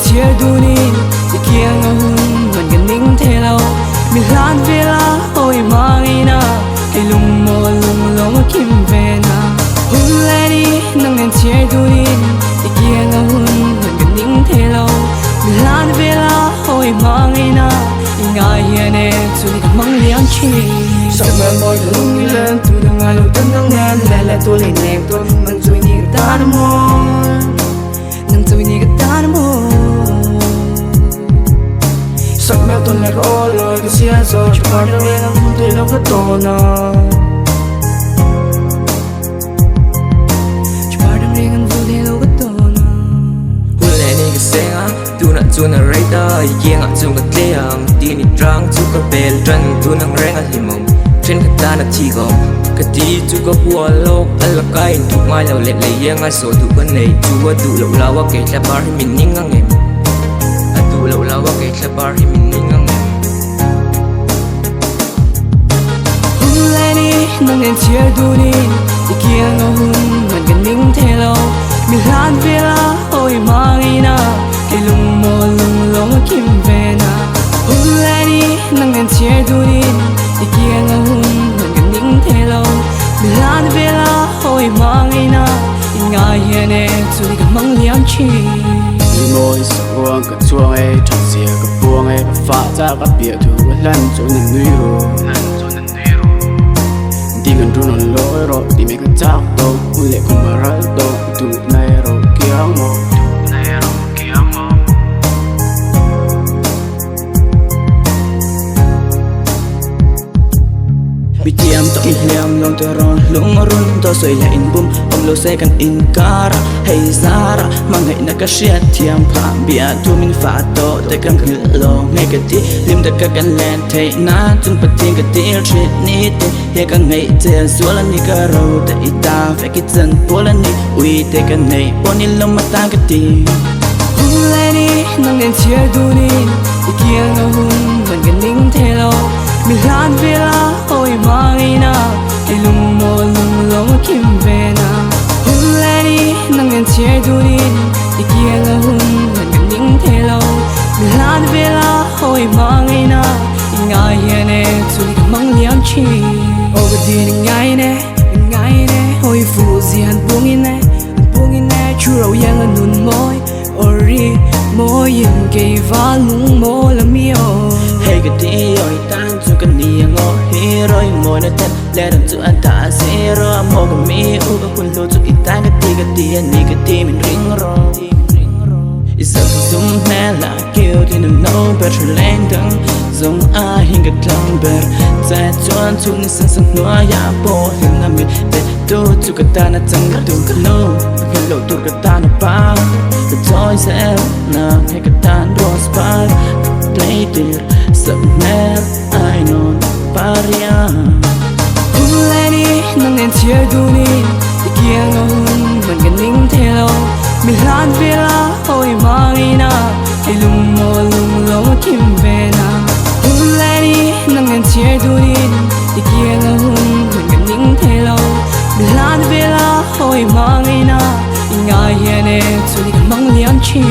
chia dunin ikiang ahun man ganing thelo milan vela oi mangina ilung mo lung long kim vena hulani nang chia dunin ikiang ahun man ganing thelo milan vela oi mangina ingai hiane chuli mang liang chi sama moi lung ilan tu dang alu tan nang nan la la tu le nek tu man chui ni tan mo nang chui ni tan mo sắc mèo tuần lại có lời cái xia rồi chỉ phải đâu em không thể đâu có tồn à chỉ phải đâu em không thể đâu có tồn à hôm nay này cái xe á tu nãy tu nãy rây ta yên á tu cái tê am tin đi trăng tu cái bel trăng tu nãy reng á limong trên cái ta nãy chỉ có cái tí tu cái bùa lốc ăn là cái tu mai lâu lệ lệ yên á số tu cái này tu cái tu lâu lâu á cái là bar mình nín ngang em lâu lâu cái là bar hi mình ngang em hulani nang en chia dunin ikiang ahun man ganing thelo milan vela oi mangina ilung mo lung long kim vena hulani nang en chia dunin ikiang ahun man ganing thelo milan vela oi mangina ingai hiane chuli ka mang liang chi môi sầu cái chuông ấy trong xìa cái buông ấy phá ra cái bia thu lần cho nên nuôi rồi đi gần run on lối rồi đi mấy cái chắc đâu lệ không mà ra đâu tụ này rồi kia mò bị tiêm tao in liam long teron lung run to soi la in bum om lo se kan in kara hey zara mang hai na ka shia tiêm pham bia tu min fa to te kan khil lo me ka ti lim da ka kan len thei na chung pa ting ka ti treat ni te he ka ngai te suala ni ka ro te ita fe ki chen pola ni ui te ka nei poni lo ma ta ka ti hulani nang en chia dunin ikiang ahun man ganing thelo milan vela oi mangina ilung mo lung long kim vena hulani nang en chia dunin ikiang ahun man ganing thelo milan vela oi mangina ingai hiane chuli ka mang liang chi overdin ngai ne oi fu zian pungin ne churo yang anun moi ori mo yin ke va lung mo la mio hey cái tí oi tan chu cái nia ngó hi rồi mồi nó thật lẽ đằng chu anh ta sẽ rồi mò cái mi u cái quân lô chu ít tan cái tí anh cái tí mình ring rồi giờ zoom mẹ là kêu thì đừng nấu bờ trời lên đằng giống ai hình cái lòng bờ在转出你身上诺亚波hình là mình để tu chu cái ta nó chẳng cái tu cái lô cái lô tu cái ta nó ba cái toy sẽ na hay cái ta nó spar play dear submer I know paria hulani nang en chia dunin ikiang ahun man ganing thelo milan vela oi mangina ilung mo lung long kim vena hulani nang en chia dunin ikiang ahun man ganing thelo milan vela oi mangina ingai hiane chuli ka mang liang chi